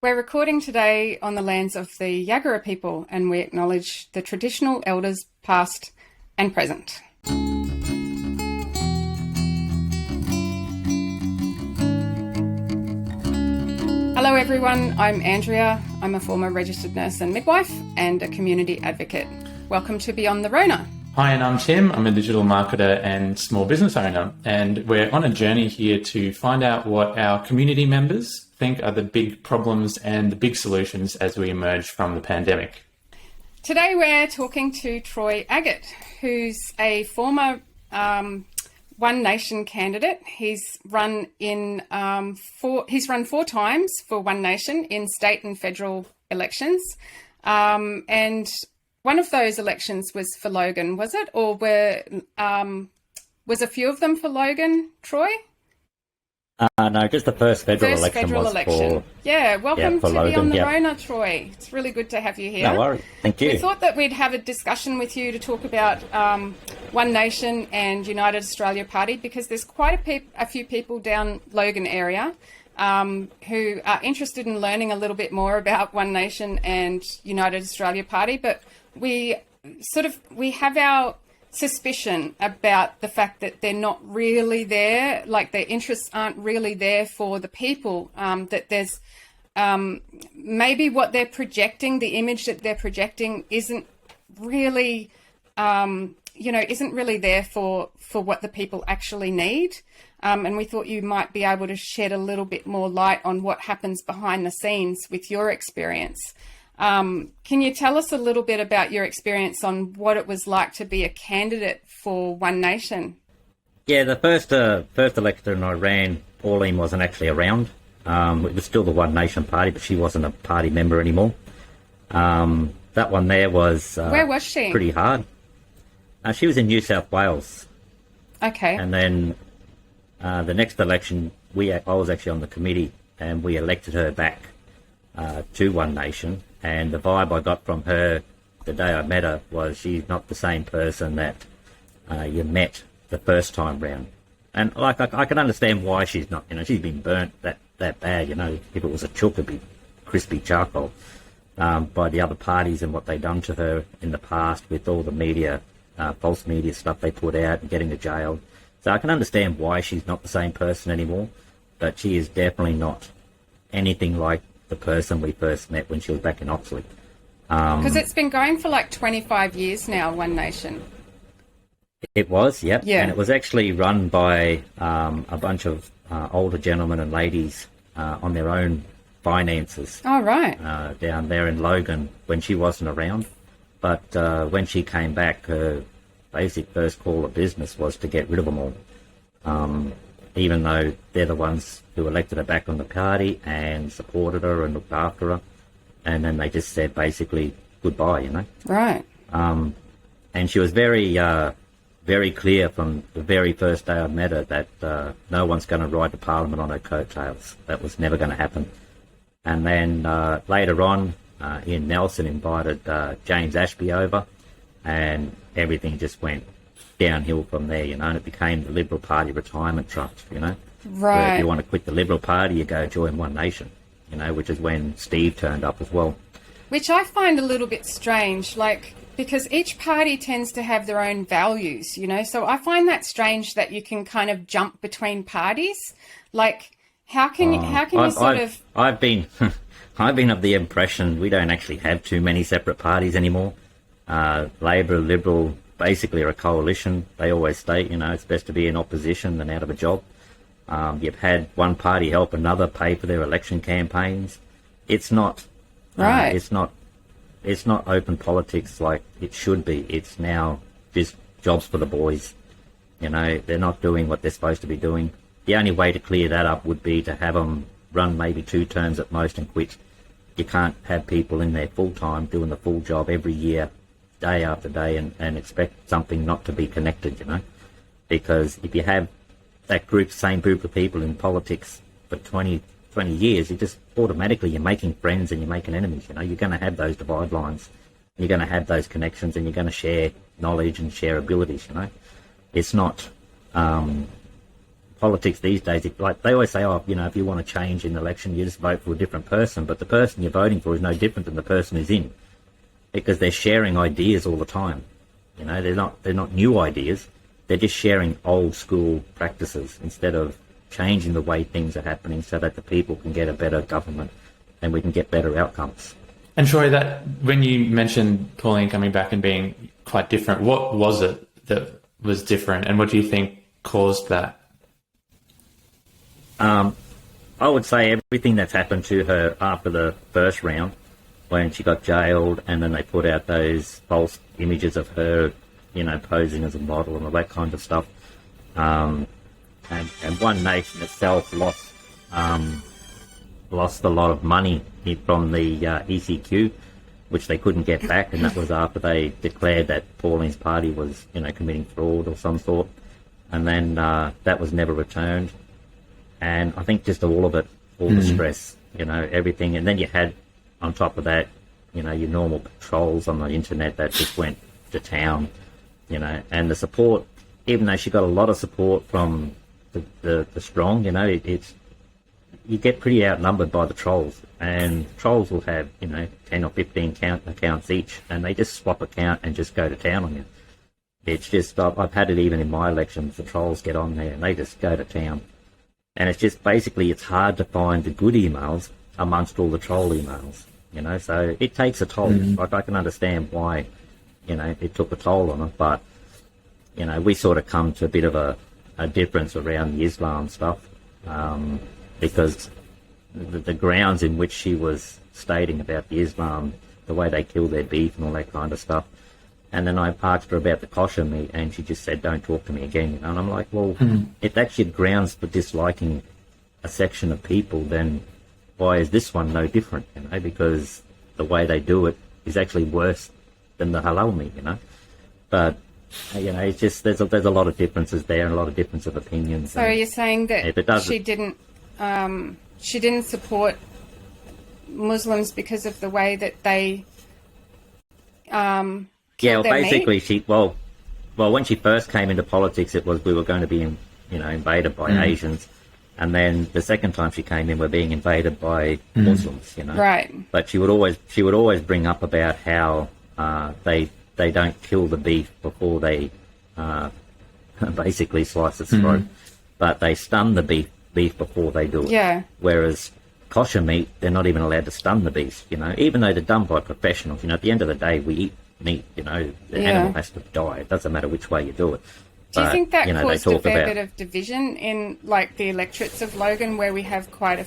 We're recording today on the lands of the Yagara people, and we acknowledge the traditional elders past and present. Hello everyone, I'm Andrea. I'm a former registered nurse and midwife and a community advocate. Welcome to Beyond the Rona. Hi, and I'm Tim. I'm a digital marketer and small business owner, and we're on a journey here to find out what our community members think are the big problems and the big solutions as we emerge from the pandemic. Today we're talking to Troy Aggett, who's a former One Nation candidate. He's run four times for One Nation in state and federal elections, and one of those elections was for Logan, was it? Or was a few of them for Logan, Troy? No, just the first federal election was for... Yeah, welcome to Logan, Beyond the Rona, Troy. It's really good to have you here. No worries. Thank you. We thought that we'd have a discussion with you to talk about One Nation and United Australia Party, because there's quite a few people down Logan area who are interested in learning a little bit more about One Nation and United Australia Party, but we have our suspicion about the fact that they're not really there, like their interests aren't really there for the people, that there's maybe what they're projecting, the image that they're projecting isn't really, isn't really there for what the people actually need. And we thought you might be able to shed a little bit more light on what happens behind the scenes with your experience. Can you tell us a little bit about your experience on what it was like to be a candidate for One Nation? Yeah, the first election I ran, Pauline wasn't actually around. It was still the One Nation Party, but she wasn't a party member anymore. That one there was... Where was she? Pretty hard. She was in New South Wales. Okay. And then the next election, I was actually on the committee, and we elected her back to One Nation. And the vibe I got from her the day I met her was she's not the same person that you met the first time round. And like I can understand why she's not. She's been burnt that bad. If it was a chook, it'd be crispy charcoal by the other parties and what they've done to her in the past with all the media, false media stuff they put out and getting to jail. So I can understand why she's not the same person anymore, but she is definitely not anything like the person we first met when she was back in Oxley. Because it's been going for like 25 years now, One Nation. It was, yep. Yeah. And it was actually run by a bunch of older gentlemen and ladies on their own finances. Oh, right. Down there in Logan when she wasn't around. But when she came back, her basic first call of business was to get rid of them all. Even though they're the ones who elected her back on the party and supported her and looked after her. And then they just said basically goodbye, Right. And she was very clear from the very first day I met her that no one's going to ride to Parliament on her coattails. That was never going to happen. And then later on, Ian Nelson invited James Ashby over, and everything just went downhill from there, and it became the Liberal Party Retirement Trust, Right. Where if you want to quit the Liberal Party, you go join One Nation, which is when Steve turned up as well. Which I find a little bit strange, because each party tends to have their own values, so I find that strange that you can kind of jump between parties. How can you sort of... I've been of the impression we don't actually have too many separate parties anymore. Labor, Liberal, basically are a coalition. They always state, it's best to be in opposition than out of a job. You've had one party help another pay for their election campaigns. It's not right. It's not open politics like it should be. It's now just jobs for the boys. They're not doing what they're supposed to be doing. The only way to clear that up would be to have them run maybe 2 terms at most and quit. You can't have people in there full time doing the full job every year, day after day, and expect something not to be connected, because if you have that same group of people in politics for 20 years, you just automatically, you're making friends and you're making enemies, you're going to have those divide lines, you're going to have those connections, and you're going to share knowledge and share abilities, It's not politics these days, like they always say, oh, you know, if you want to change in an election, you just vote for a different person. But the person you're voting for is no different than the person who's in, because they're sharing ideas all the time. You know, they're not new ideas. They're just sharing old school practices instead of changing the way things are happening so that the people can get a better government and we can get better outcomes. And Troy, that when you mentioned Pauline coming back and being quite different, what was it that was different, and what do you think caused that? I would say everything that's happened to her after the first round, when she got jailed, and then they put out those false images of her, you know, posing as a model and all that kind of stuff. And One Nation itself lost a lot of money from the ECQ, which they couldn't get back, and that was after they declared that Pauline's party was, you know, committing fraud or some sort, and then that was never returned. And I think just all of it, all the stress, you know, everything, and then you had on top of that, you know, your normal patrols on the internet that just went to town, you know, and the support, even though she got a lot of support from the strong, you know, it's you get pretty outnumbered by the trolls, and trolls will have, you know, 10 or 15 accounts each, and they just swap account and just go to town on you. It's just, I've had it even in my elections, the trolls get on there and they just go to town. And it's just basically, it's hard to find the good emails amongst all the troll emails, you know, so it takes a toll. Like, I can understand why, you know, it took a toll on it, but, you know, we sort of come to a bit of a difference around the Islam stuff, because the grounds in which she was stating about the Islam, the way they kill their beef and all that kind of stuff. And then I asked her about the kosher meat, and she just said, don't talk to me again. You know? And I'm like, well, if that's your grounds for disliking a section of people, then why is this one no different? You know, because the way they do it is actually worse than the halal meat, you know. But, you know, it's just, there's a lot of differences there and a lot of difference of opinions. So you're saying that she didn't support Muslims because of the way that they yeah, well, basically, when she first came into politics, it was we were going to be, invaded by Asians, and then the second time she came in, we're being invaded by Muslims, you know. Right. But she would always bring up about how they don't kill the beef before they basically slice its throat, but they stun the beef before they do it. Yeah. Whereas kosher meat, they're not even allowed to stun the beast, you know, even though they're done by professionals. You know, at the end of the day, we eat meat, you know, the animal has to die. It doesn't matter which way you do it. Do you think that caused a fair about bit of division in, like, the electorates of Logan, where we have quite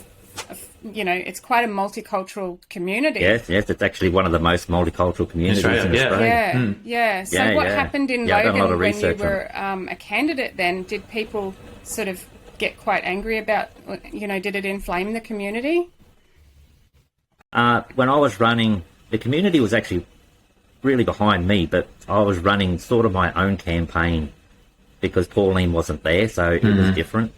it's quite a multicultural community? Yes, it's actually one of the most multicultural communities in Australia. Yeah. So what happened in Logan when you were a candidate then? Did people sort of get quite angry about, did it inflame the community? When I was running, the community was actually really behind me, but I was running sort of my own campaign because Pauline wasn't there, so it was different.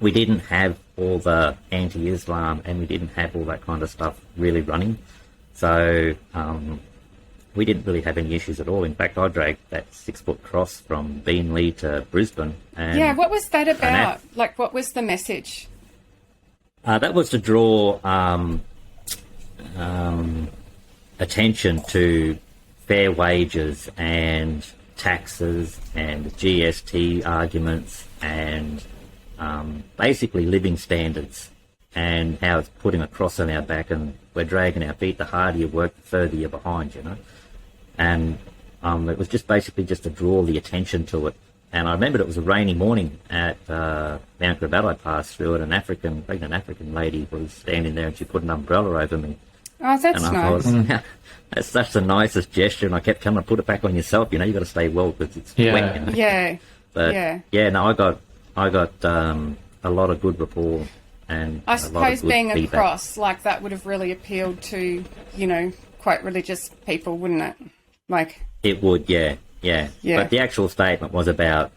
We didn't have all the anti-Islam and we didn't have all that kind of stuff really running. So we didn't really have any issues at all. In fact, I dragged that 6-foot cross from Beenleigh to Brisbane. And what was that about? What was the message? That was to draw attention to fair wages and taxes and GST arguments and basically living standards, and how it's putting a cross on our back and we're dragging our feet. The harder you work, the further you're behind, you know. And it was just basically just to draw the attention to it. And I remembered it was a rainy morning at Mount Gravatt. I passed through it, an pregnant African lady was standing there and she put an umbrella over me. Oh, that's nice. That's such the nicest gesture, and I kept telling her, put it back on yourself, you know, you got to stay well because it's wet, you know. Yeah. But I got a lot of good rapport. And I suppose being a cross like that would have really appealed to, quite religious people, wouldn't it? It would, yeah. But the actual statement was about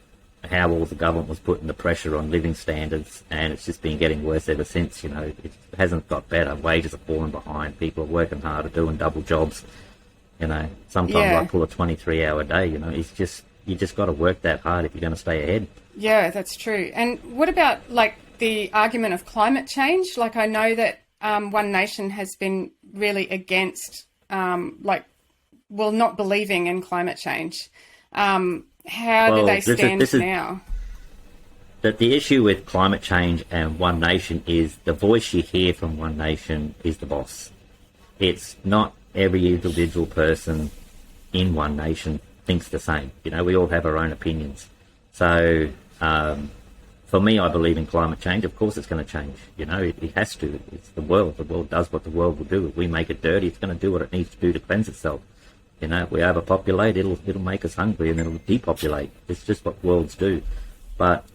how all the government was putting the pressure on living standards, and it's just been getting worse ever since. You know, it hasn't got better. Wages are falling behind. People are working harder, doing double jobs. You know, sometimes I pull a 23-hour day. You know, you just got to work that hard if you're going to stay ahead. Yeah, that's true. And what about like the argument of climate change? Like I know that One Nation has been really against, not believing in climate change. How do they stand now? That the issue with climate change and One Nation is the voice you hear from One Nation is the boss. It's not every individual person in One Nation thinks the same. You know, we all have our own opinions. So for me, I believe in climate change. Of course it's going to change. You know, it has to. It's the world. The world does what the world will do. If we make it dirty, it's going to do what it needs to do to cleanse itself. You know, if we overpopulate, it'll make us hungry and it'll depopulate. It's just what worlds do. But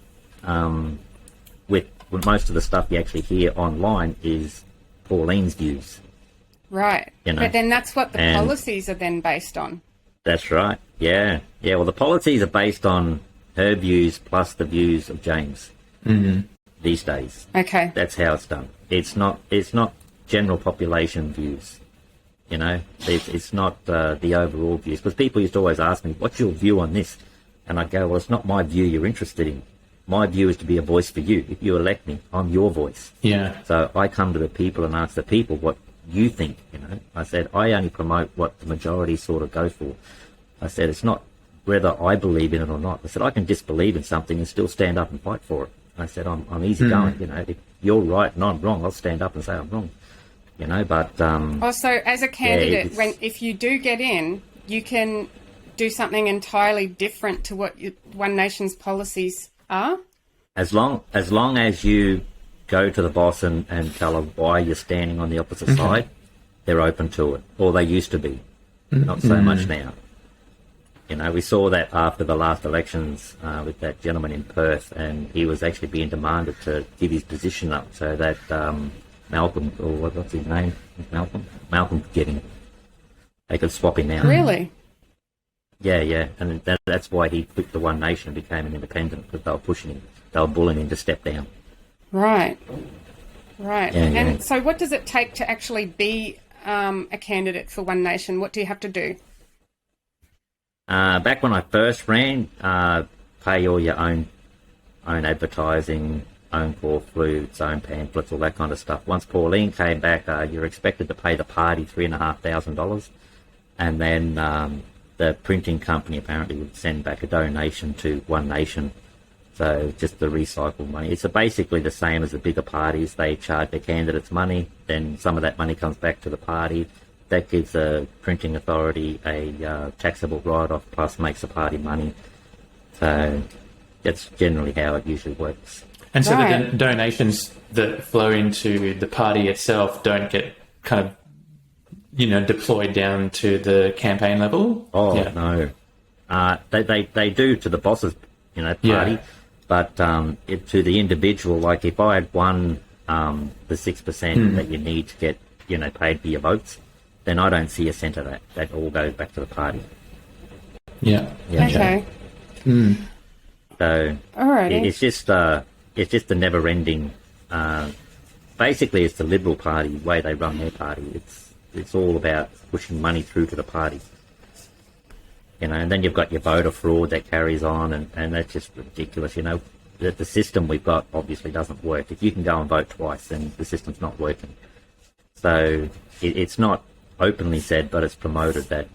with most of the stuff you actually hear online is Pauline's views. Right. You know? But then that's what the policies are then based on. That's right. Yeah. Yeah, well, the policies are based on her views plus the views of James these days. Okay. That's how it's done. It's not general population views. You know, it's not the overall views. Because people used to always ask me, what's your view on this? And I go, well, it's not my view you're interested in. My view is to be a voice for you. If you elect me, I'm your voice. Yeah. So I come to the people and ask the people what you think, you know. I said, I only promote what the majority sort of go for. I said, it's not whether I believe in it or not. I said, I can disbelieve in something and still stand up and fight for it. I said, I'm easy going, you know. If you're right and I'm wrong, I'll stand up and say I'm wrong, you know. But also, as a candidate, if you do get in, you can do something entirely different to what One Nation's policies are. As long as you go to the boss and tell them why you're standing on the opposite side, they're open to it. Or they used to be. Not so much now. You know, we saw that after the last elections with that gentleman in Perth, and he was actually being demanded to give his position up so that Malcolm, or what's his name? Malcolm could get him. They could swap him out. Really? Yeah. And that's why he quit the One Nation and became an independent, because they were pushing him. They were bullying him to step down. Right. Yeah. So what does it take to actually be a candidate for One Nation? What do you have to do? Back when I first ran, pay all your own advertising, own call flutes, own pamphlets, all that kind of stuff. Once Pauline came back, you're expected to pay the party $3,500, and then the printing company apparently would send back a donation to One Nation. So just the recycled money. It's basically the same as the bigger parties. They charge their candidates money, then some of that money comes back to the party. That gives the printing authority a taxable write-off, plus makes the party money. So that's generally how it usually works. And so the donations that flow into the party itself don't get kind of, deployed down to the campaign level? Oh, yeah. No. They do to the boss's, party. Yeah. But to the individual, like if I had won the 6% that you need to get, paid for your votes, then I don't see a cent of that. That all goes back to the party. Yeah. Okay. So it's just the never-ending. Basically, it's the Liberal Party the way they run their party. It's all about pushing money through to the party. And then you've got your voter fraud that carries on, and that's just ridiculous. The system we've got obviously doesn't work. If you can go and vote twice, then the system's not working. So it's not openly said, but it's promoted that,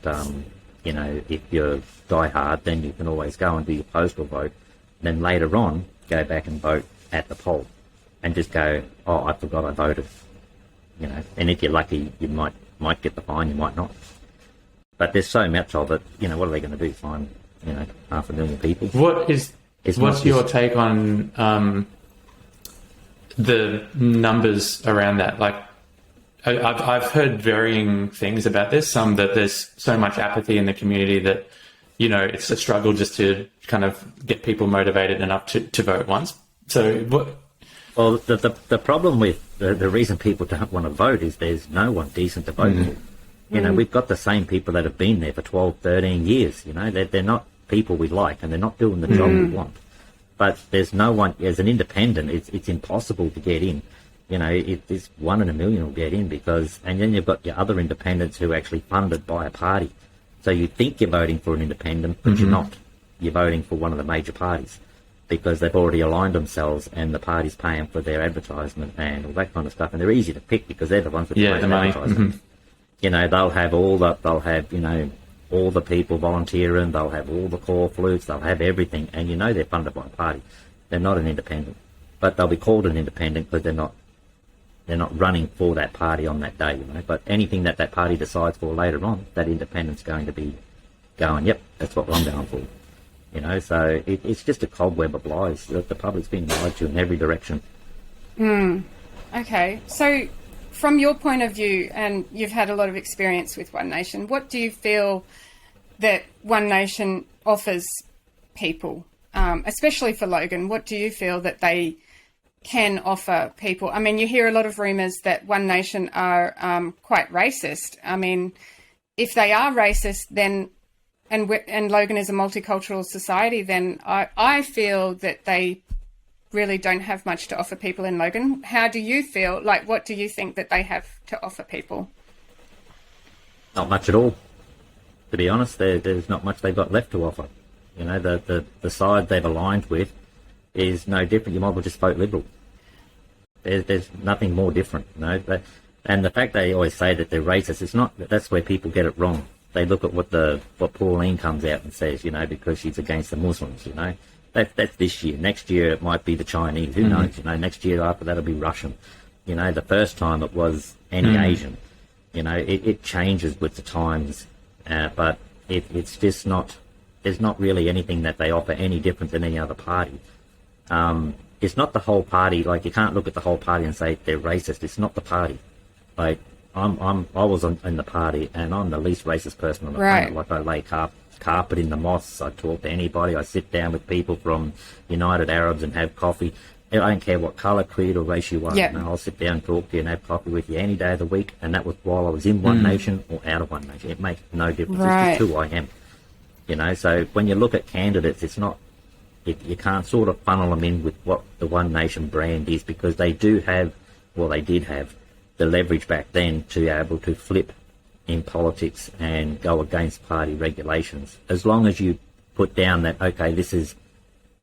if you're die hard, then you can always go and do your postal vote. Then later on, go back and vote at the poll and just go, oh, I forgot I voted. And if you're lucky, you might get the fine, you might not. But there's so much of it, what are they going to do? Fine, 500,000 people. What's your take on the numbers around that? Like, I've heard varying things about this. Some that there's so much apathy in the community that, it's a struggle just to kind of get people motivated enough to vote once. So what? Well, the problem with the reason people don't want to vote is there's no one decent to vote for. We've got the same people that have been there for 12, 13 years. They're not people we like, and they're not doing the job we want. But there's no one, as an independent, it's impossible to get in. It's 1 in a million will get in and then you've got your other independents who are actually funded by a party. So you think you're voting for an independent, but you're not. You're voting for one of the major parties. because they've already aligned themselves and the party's paying for their advertisement and all that kind of stuff. And they're easy to pick because they're the ones that pay the money. advertisement. You know, they'll have you know, all the people volunteering, they'll have all the call flutes, they'll have everything, and you know they're funded by a party. They're not an independent, but they'll be called an independent because they're not running for that party on that day, you know. But anything that party decides for later on, that independent's going to be going, yep, that's what I'm going for. You know, so it's just a cobweb of lies. The public's been lied to in every direction. Okay, so from your point of view, and you've had a lot of experience with One Nation, what do you feel that One Nation offers people, especially for Logan? What do you feel that they can offer people? I mean, you hear a lot of rumours that One Nation are quite racist. I mean, if they are racist, then and Logan is a multicultural society, then I feel that they really don't have much to offer people in Logan. How do you feel? Like, what do you think that they have to offer people? Not much at all, to be honest. There's not much they've got left to offer. You know, the side they've aligned with is no different. You might as well just vote Liberal. There's nothing more different, you know. And the fact they always say that they're racist, it's not. That's where people get it wrong. They look at what Pauline comes out and says, you know, because she's against the Muslims, you know. That's this year. Next year it might be the Chinese. Who knows? You know, next year after that it'll be Russian. You know, the first time it was any Asian. You know, it changes with the times, but it's just not. There's not really anything that they offer any different than any other party. It's not the whole party. Like, you can't look at the whole party and say they're racist. It's not the party. Like, I was in the party, and I'm the least racist person on the planet. Like, I lay carpet in the mosques. I talk to anybody. I sit down with people from United Arabs and have coffee. I don't care what colour, creed, or race you are. Yeah. You know, I'll sit down and talk to you and have coffee with you any day of the week. And that was while I was in One Nation or out of One Nation. It makes no difference. It's just who I am. You know, so when you look at candidates, it's not. You can't sort of funnel them in with what the One Nation brand is, because they do have, well, they did have the leverage back then to be able to flip in politics and go against party regulations. As long as you put down that, okay, this is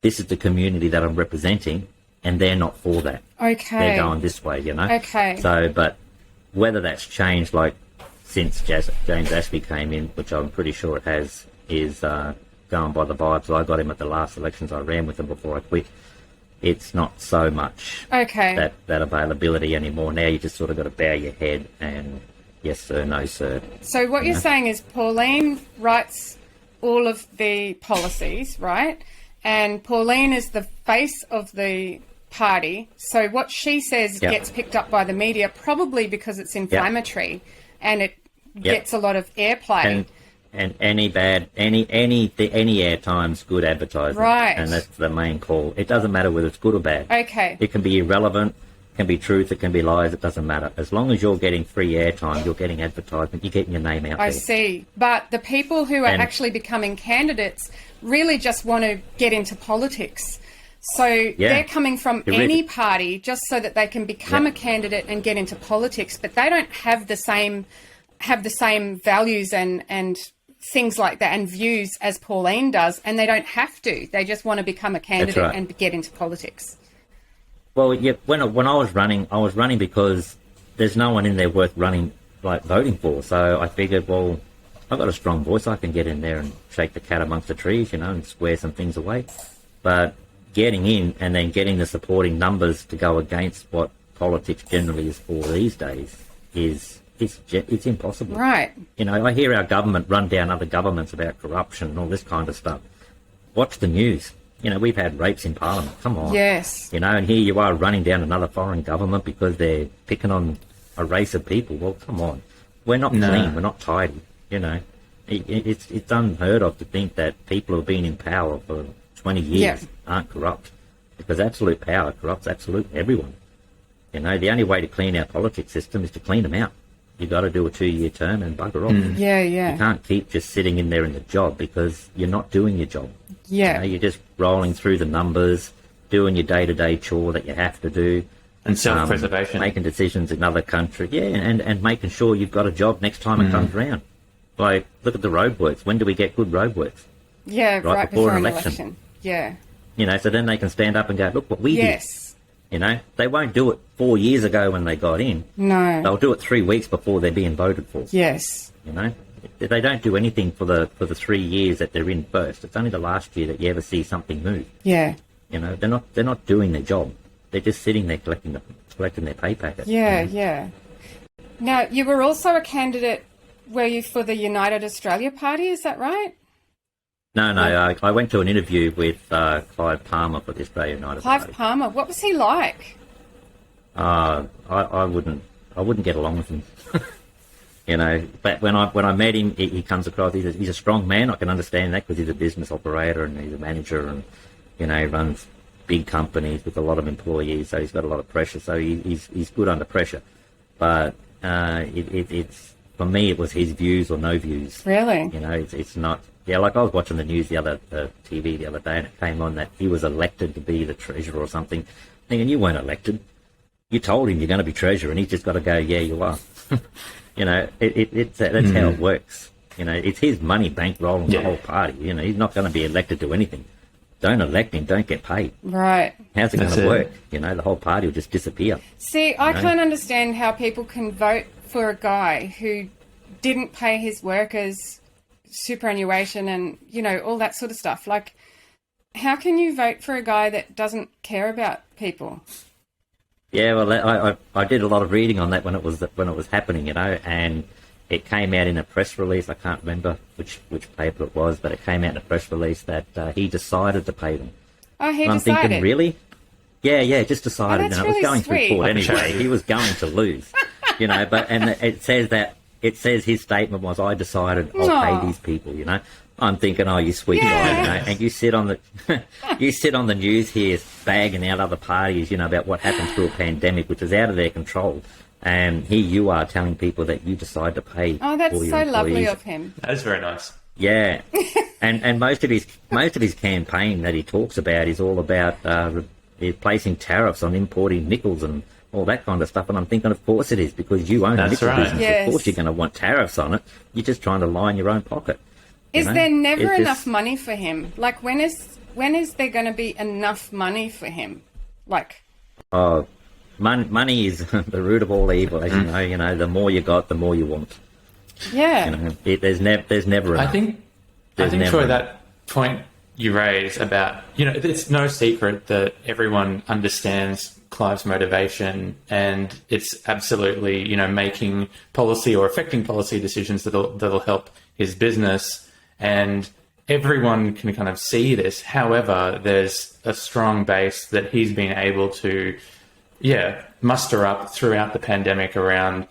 the community that I'm representing, and they're not for that. Okay. They're going this way, you know. Okay. So, but whether that's changed, like, since James Ashby came in, which I'm pretty sure it has, is going by the vibes. I got him at the last elections. I ran with him before I quit. It's not so much that availability anymore. Now you just sort of got to bow your head and yes sir, no sir. So what you're saying is Pauline writes all of the policies, right? And Pauline is the face of the party. So what she says gets picked up by the media, probably because it's inflammatory and it gets a lot of airplay. And any airtime's good advertising. Right. And that's the main call. It doesn't matter whether it's good or bad. Okay. It can be irrelevant, it can be truth, it can be lies, it doesn't matter. As long as you're getting free airtime, you're getting advertisement, you're getting your name out there. I see. But the people who are actually becoming candidates really just want to get into politics. So they're coming from any party just so that they can become a candidate and get into politics, but they don't have the same values and things like that and views as Pauline does, and they don't have to. They just want to become a candidate and get into politics. Well, yeah, when I was running because there's no one in there worth running, like, voting for. So I figured, well, I've got a strong voice. I can get in there and shake the cat amongst the trees, you know, and square some things away. But getting in and then getting the supporting numbers to go against what politics generally is for these days it's impossible. Right. You know, I hear our government run down other governments about corruption and all this kind of stuff. Watch the news. You know, we've had rapes in Parliament. Come on. Yes. You know, and here you are running down another foreign government because they're picking on a race of people. Well, come on. We're not clean. We're not tidy. You know, it's unheard of to think that people who have been in power for 20 years aren't corrupt, because absolute power corrupts absolutely everyone. You know, the only way to clean our politics system is to clean them out. You got to do a 2-year term and bugger off. Yeah, yeah. You can't keep just sitting in there in the job because you're not doing your job. Yeah. You know, you're just rolling through the numbers, doing your day-to-day chore that you have to do. And self-preservation. Making decisions in another country. Yeah, and making sure you've got a job next time it comes around. Like, look at the roadworks. When do we get good roadworks? Yeah, right before an an election. election. Yeah. You know, so then they can stand up and go, look what we did. Yes. You know, they won't do it 4 years ago when they got in. No. They'll do it 3 weeks before they're being voted for. Yes. You know, they don't do anything for the 3 years that they're in first. It's only the last year that you ever see something move. Yeah. You know, they're not doing their job. They're just sitting there collecting their pay packet. Yeah, yeah. Now, you were also a candidate, were you, for the United Australia Party, is that right? No, I went to an interview with Clive Palmer for the Australian United Party. Clive Palmer, what was he like? I wouldn't get along with him. You know, but when I met him, he comes across, he's a strong man. I can understand that because he's a business operator and he's a manager, and, you know, he runs big companies with a lot of employees, so he's got a lot of pressure. So he's good under pressure. But it's for me, it was his views or no views. Really? You know, it's not. Yeah, like I was watching the news TV the other day, and it came on that he was elected to be the treasurer or something. Thinking, you weren't elected. You told him you're going to be treasurer, and he's just got to go, yeah, you are. You know, that's how it works. You know, it's his money bankrolling the whole party. You know, he's not going to be elected to anything. Don't elect him, don't get paid. Right. How's it going to work? You know, the whole party will just disappear. See, I can't understand how people can vote for a guy who didn't pay his workers superannuation and, you know, all that sort of stuff. Like, how can you vote for a guy that doesn't care about people? Yeah, well, I did a lot of reading on that when it was happening, you know, and it came out in a press release. I can't remember which paper it was, but it came out in a press release that he decided to pay them. Oh, he and I'm decided? Thinking, really? Yeah, just decided. Oh, that's and really it was going sweet. through court anyway. He was going to lose, you know. But it says his statement was, "I decided I'll pay these people." You know, I'm thinking, oh, you sweet guy, you know. And you sit on the news here bagging out other parties, you know, about what happened through a pandemic, which is out of their control. And here you are telling people that you decide to pay. Oh, that's all your so employees. lovely of him. That is very nice. Yeah, and most of his campaign that he talks about is all about placing tariffs on importing nickels and all that kind of stuff. And I'm thinking, of course it is, because you own a nickel business. Yes. Of course you're going to want tariffs on it. You're just trying to line your own pocket. Is there never enough money for him? Like, when is there going to be enough money for him? Like, money is the root of all evil, as you know. You know, the more you got, the more you want. Yeah. You know, there's never enough. I think for that point you raise about, you know, it's no secret that everyone understands Clive's motivation, and it's absolutely, you know, making policy or affecting policy decisions that'll help his business, and everyone can kind of see this. However, there's a strong base that he's been able to, muster up throughout the pandemic around,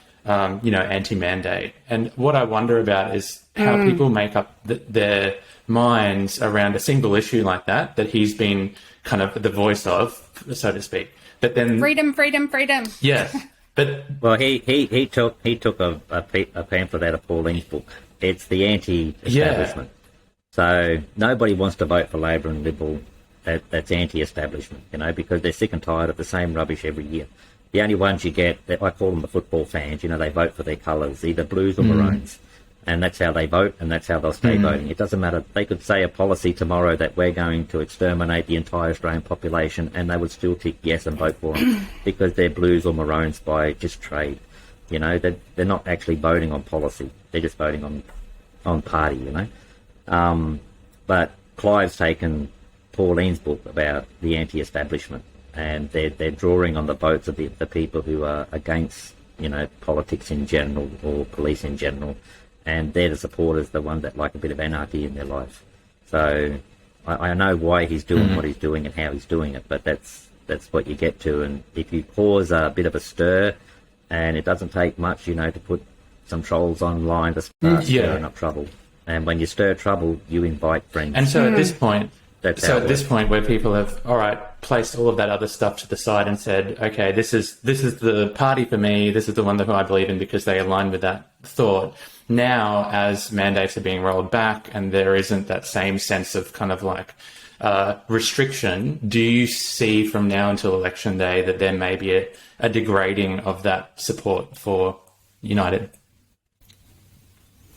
you know, anti-mandate. And what I wonder about is how people make up their minds around a single issue like that he's been kind of the voice of, so to speak. But then freedom. Yes, but well, he took a pamphlet out of Pauline's book. It's the anti-establishment. So nobody wants to vote for Labor and Liberal that's anti-establishment, you know, because they're sick and tired of the same rubbish every year. The only ones you get, I call them the football fans, you know, they vote for their colours, either blues or maroons. And that's how they vote, and that's how they'll stay voting. It doesn't matter. They could say a policy tomorrow that we're going to exterminate the entire Australian population, and they would still tick yes and vote for them because they're blues or maroons by just trade. You know, they're not actually voting on policy. They're just voting on party, you know. But Clive's taken Pauline's book about the anti-establishment, and they're drawing on the votes of the people who are against, you know, politics in general or police in general. And they're the supporters, the ones that like a bit of anarchy in their life. So I know why he's doing what he's doing and how he's doing it, but that's what you get to. And if you cause a bit of a stir, and it doesn't take much, you know, to put some trolls online to start stirring up trouble. And when you stir trouble, you invite friends. And so at this point, At this point where people have, all right, placed all of that other stuff to the side and said, okay, this is the party for me, this is the one that I believe in because they align with that thought. Now, as mandates are being rolled back and there isn't that same sense of kind of like restriction, do you see from now until election day that there may be a degrading of that support for United?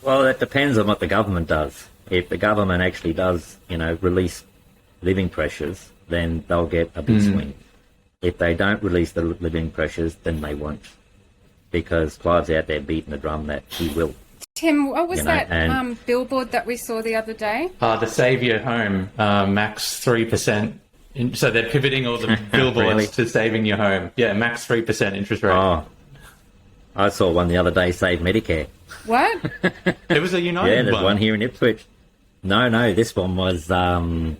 Well, it depends on what the government does. If the government actually does, you know, release living pressures then they'll get a big swing. If they don't release the living pressures, then they won't. Because Clive's out there beating the drum that he will. Tim, what was that billboard that we saw the other day? The Save Your Home, max 3%. So they're pivoting all the billboards Really? to saving your home. Yeah, max 3% interest rate. Oh, I saw one the other day, Save Medicare. What? It was a United Yeah, there's one. one here in Ipswich. No, this one was Shane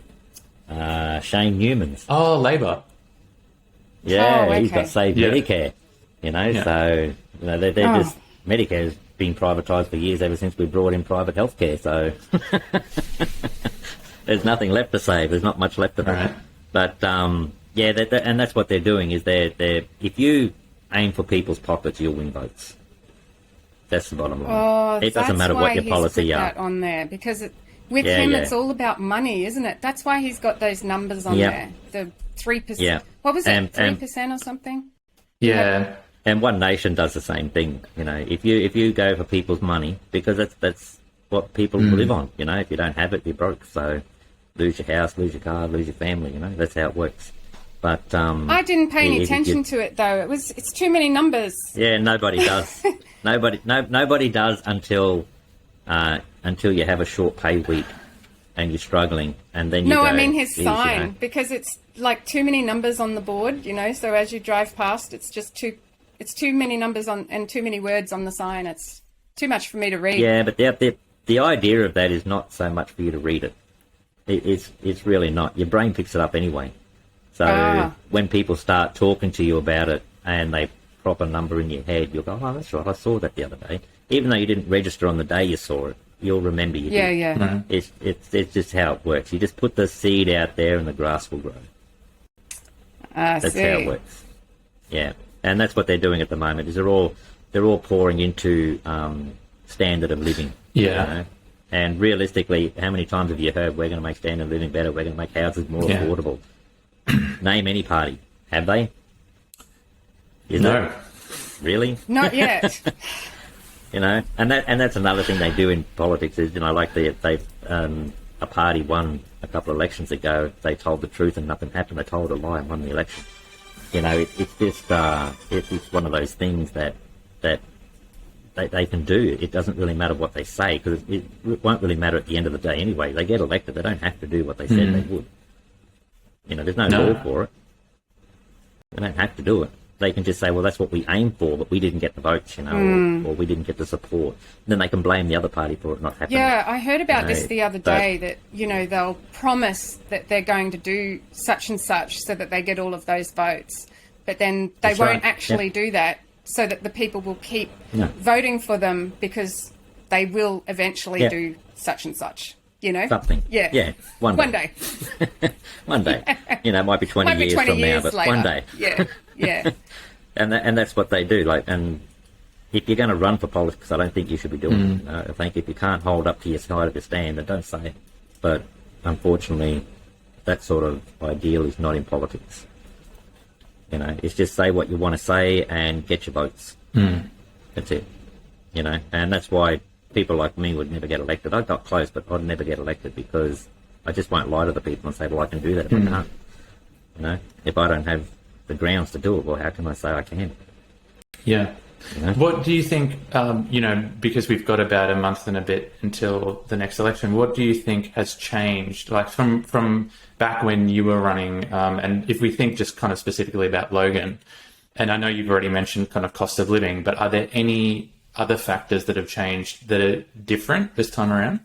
Newman's. Oh, Labor. Yeah, Oh, he's okay. got Save Yeah. Medicare. So they're just Medicare's been privatised for years ever since we brought in private healthcare. So there's nothing left to save. There's not much left of it. Right. But and that's what they're doing. Is they're if you aim for people's pockets, you'll win votes. That's the bottom line. Oh, It doesn't matter what your policy put are. that on there because with him it's all about money, isn't it? That's why he's got those numbers on there. The 3%. Yeah. What was it? And 3% or something? Yeah. And One Nation does the same thing. If you go for people's money, because that's what people live on. If you don't have it, you're broke. So lose your house, lose your car, lose your family. That's how it works. But I didn't pay any attention to it though. It's too many numbers. Yeah, nobody does. Nobody does until you have a short pay week and you're struggling, and then you go, I mean his "Geez, sign because it's like too many numbers on the board. So as you drive past, it's too many numbers on and too many words on the sign. It's too much for me to read. Yeah, but the idea of that is not so much for you to read it. It's really not. Your brain picks it up anyway. So when people start talking to you about it and they prop a number in your head, you'll go, oh, that's right, I saw that the other day. Even though you didn't register on the day you saw it, you'll remember you did. Yeah. It's just how it works. You just put the seed out there and the grass will grow. That's how it works. Yeah. And that's what they're doing at the moment, is they're all pouring into standard of living. Yeah. And realistically, how many times have you heard we're going to make standard of living better, we're going to make houses more affordable? Name any party. Have they? No. Really? Not yet. And that's another thing they do in politics is, like a party won a couple of elections ago, they told the truth and nothing happened. They told a lie and won the election. It's just it's one of those things that they can do. It doesn't really matter what they say, because it won't really matter at the end of the day anyway. They get elected, they don't have to do what they said they would. There's no law for it. They don't have to do it. They can just say, well, that's what we aimed for, but we didn't get the votes, or we didn't get the support. Then they can blame the other party for it not happening. Yeah, I heard about this the other day, that, they'll promise that they're going to do such and such so that they get all of those votes, but then they won't actually do that, so that the people will keep voting for them because they will eventually do such and such. Something. Yeah. One day. One day. It might be 20 years from now, but later. one day. Yeah. And that's what they do. And if you're going to run for politics, I don't think you should be doing it. I think if you can't hold up to your side of the stand, then don't say it. But unfortunately, that sort of ideal is not in politics. It's just say what you want to say and get your votes. That's it. And that's why people like me would never get elected. I got close, but I'd never get elected because I just won't lie to the people and say, well, I can do that if I can't. If I don't have the grounds to do it, well, how can I say I can? Yeah. What do you think, because we've got about a month and a bit until the next election, what do you think has changed, like from back when you were running, and if we think just kind of specifically about Logan, and I know you've already mentioned kind of cost of living, but are there any other factors that have changed that are different this time around?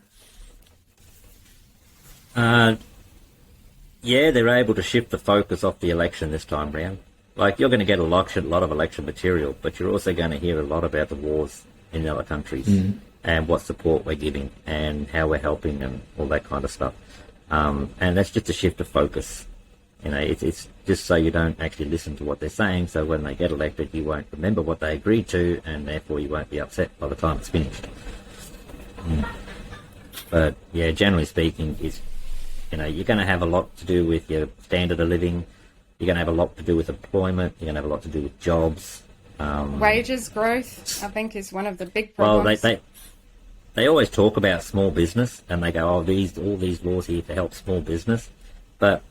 Yeah, they're able to shift the focus off the election this time round. Like, you're going to get a lot of election material, but you're also going to hear a lot about the wars in other countries and what support we're giving and how we're helping and all that kind of stuff. And that's just a shift of focus. It's just so you don't actually listen to what they're saying, so when they get elected, you won't remember what they agreed to, and therefore you won't be upset by the time it's finished. But, yeah, generally speaking, you're going to have a lot to do with your standard of living. You're going to have a lot to do with employment. You're going to have a lot to do with jobs. Wages growth, I think, is one of the big problems. Well, they always talk about small business, and they go, all these laws here to help small business. But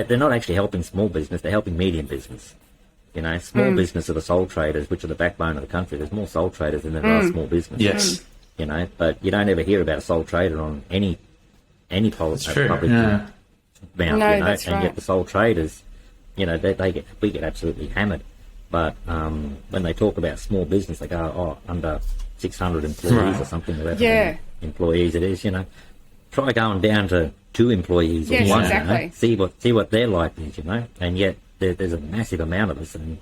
they're not actually helping small business, they're helping medium business. You know, small business are the sole traders, which are the backbone of the country. There's more sole traders than there are small businesses. Yes. You know, but you don't ever hear about a sole trader on any policy public Yeah. mouth, No, you know, that's and right. yet the sole traders, you know, we get absolutely hammered. But when they talk about small business, they go, oh, under 600 employees Right. or something, whatever Yeah. many employees it is, you know. Try going down to 2 employees or Yes, 1, exactly. you know, see what their life is, you know. And yet there's a massive amount of us, and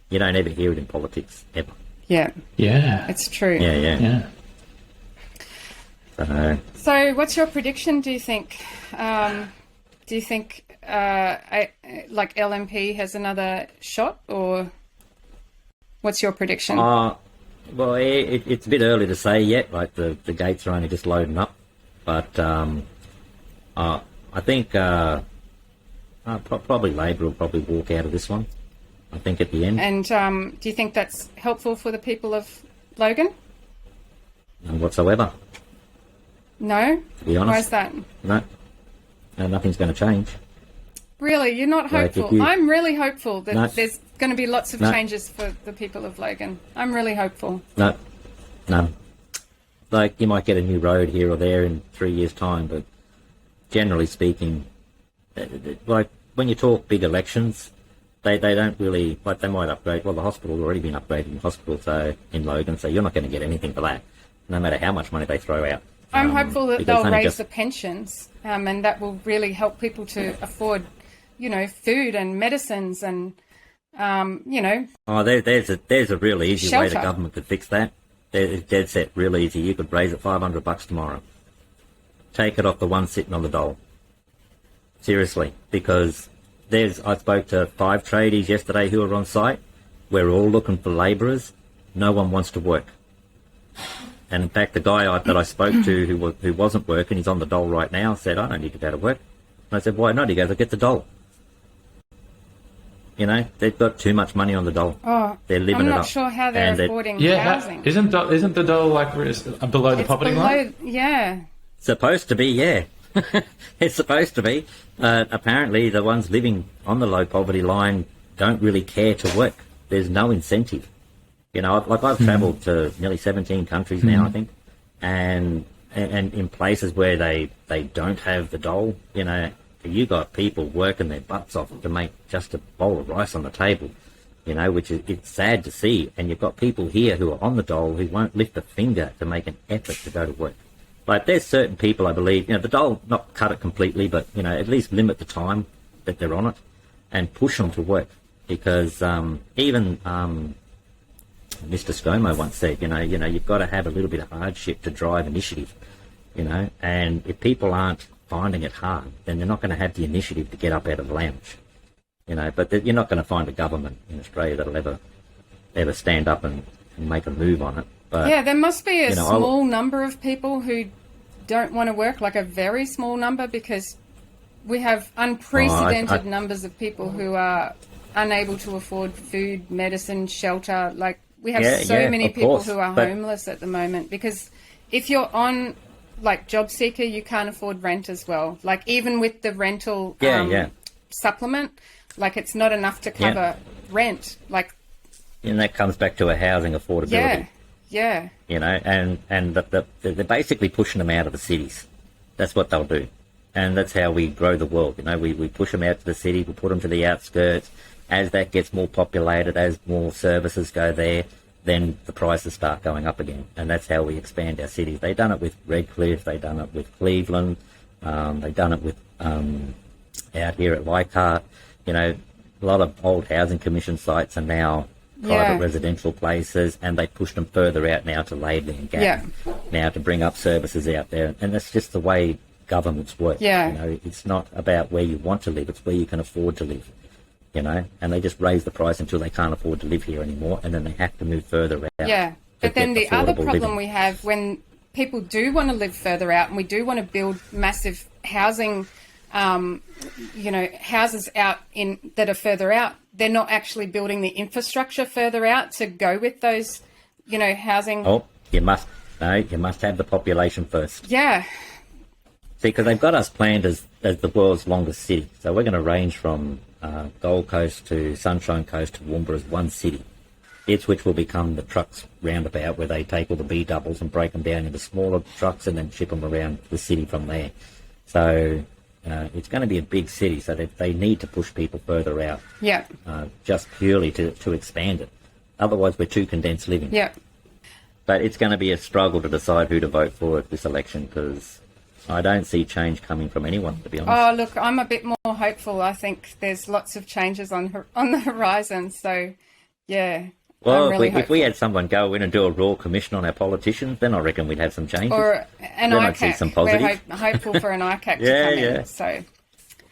you don't ever hear it in politics, ever. Yeah, Yeah. it's true. Yeah. Yeah. So, what's your prediction? Do you think? Do you think like LNP has another shot, or what's your prediction? Well, it's a bit early to say yet. Like the gates are only just loading up, but I think probably Labor will probably walk out of this one. I think at the end. And do you think that's helpful for the people of Logan? None whatsoever. No. To be honest. Why is that? No, nothing's going to change. Really, you're not Like, if hopeful. you- I'm really hopeful that No. there's going to be lots of No. changes for the people of Logan. I'm really hopeful. No, none. Like you might get a new road here or there in 3 years' time, but generally speaking, like when you talk big elections, they don't really, like they might upgrade. Well, the hospital's already been upgraded in hospital, so in Logan, so you're not going to get anything for that, no matter how much money they throw out. I'm hopeful that because they'll only raise just- the pensions, and that will really help people to afford, you know, food and medicines and, you know, Oh, there's a real easy way the Shelter. government could fix that. It's dead set, real easy. You could raise it $500 tomorrow. Take it off the one sitting on the dole. Seriously, because I spoke to 5 tradies yesterday who were on site. We're all looking for labourers. No one wants to work. And in fact, the guy that I spoke to who wasn't working, he's on the dole right now, said, I don't need to go to work. And I said, why not? He goes, I get the dole. You know, they've got too much money on the dole. oh, They're living I'm it not up. sure how they're And affording Yeah. housing. Isn't the dole like below the It's poverty below, line? yeah. Supposed to be, yeah. It's supposed to be. Apparently, the ones living on the low poverty line don't really care to work. There's no incentive. You know, I've travelled to nearly 17 countries now, I think, and in places where they don't have the dole, you know, you got people working their butts off to make just a bowl of rice on the table, you know, which is it's sad to see. And you've got people here who are on the dole who won't lift a finger to make an effort to go to work. Like there's certain people, I believe, you know, the dole, not cut it completely, but, you know, at least limit the time that they're on it and push them to work. Because even Mr. ScoMo once said, you know, you've got to have a little bit of hardship to drive initiative, you know, and if people aren't finding it hard, then they're not going to have the initiative to get up out of the lounge, you know. But you're not going to find a government in Australia that'll ever stand up and make a move on it. But Yeah, there must be a you know, small number of people who don't want to work, like a very small number, because we have unprecedented numbers of people who are unable to afford food, medicine, shelter. Like we have so many of people course, who are but- homeless at the moment, because if you're on like job seeker, you can't afford rent as well. Like even with the rental supplement, like it's not enough to cover rent. Like, and that comes back to a housing affordability. yeah. You know, and they're basically pushing them out of the cities. That's what they'll do. And that's how we grow the world. You know, we push them out to the city, we put them to the outskirts. As that gets more populated, as more services go there, then the prices start going up again. And that's how we expand our cities. They've done it with Redcliffe, they've done it with Cleveland, they've done it with out here at Leichhardt. You know, a lot of old housing commission sites are now private residential places, and they push them further out now to Laidley and Gap now to bring up services out there. And that's just the way governments work. Yeah. You know, it's not about where you want to live, it's where you can afford to live. You know, and they just raise the price until they can't afford to live here anymore, and then they have to move further out. Yeah, to but then get the other affordable problem living. we have when people do want to live further out, and we do want to build massive housing, you know, houses out in that are further out, they're not actually building the infrastructure further out to go with those, you know, housing. Oh, you must have the population first. Yeah. See, because they've got us planned as the world's longest city. So we're going to range from Gold Coast to Sunshine Coast to Toowoomba as one city. It's which will become the trucks roundabout where they take all the B doubles and break them down into smaller trucks and then ship them around the city from there. So it's going to be a big city, so they need to push people further out. Yeah. Just purely to expand it. Otherwise, we're too condensed living. Yeah. But it's going to be a struggle to decide who to vote for at this election because I don't see change coming from anyone, to be honest. Oh, look, I'm a bit more hopeful. I think there's lots of changes on the horizon. So, yeah. Well, really if we had someone go in and do a royal commission on our politicians, then I reckon we'd have some changes. Or an then I'd see ICAC. some positive. We're hopeful for an ICAC to come in. So.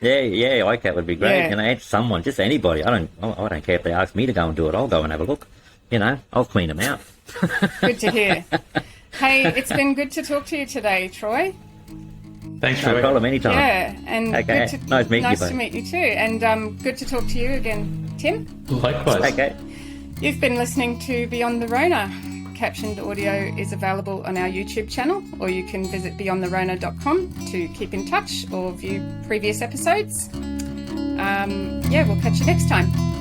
Yeah, ICAC would be great. Yeah. You know, someone, just anybody. I don't care if they ask me to go and do it. I'll go and have a look. You know, I'll clean them out. Good to hear. Hey, it's been good to talk to you today, Troy. Thanks, Troy. No problem, anytime. Yeah, and Okay. Nice to meet you too. And good to talk to you again, Tim. Likewise. Okay. You've been listening to Beyond the Rona. Captioned audio is available on our YouTube channel, or you can visit beyondtherona.com to keep in touch or view previous episodes. We'll catch you next time.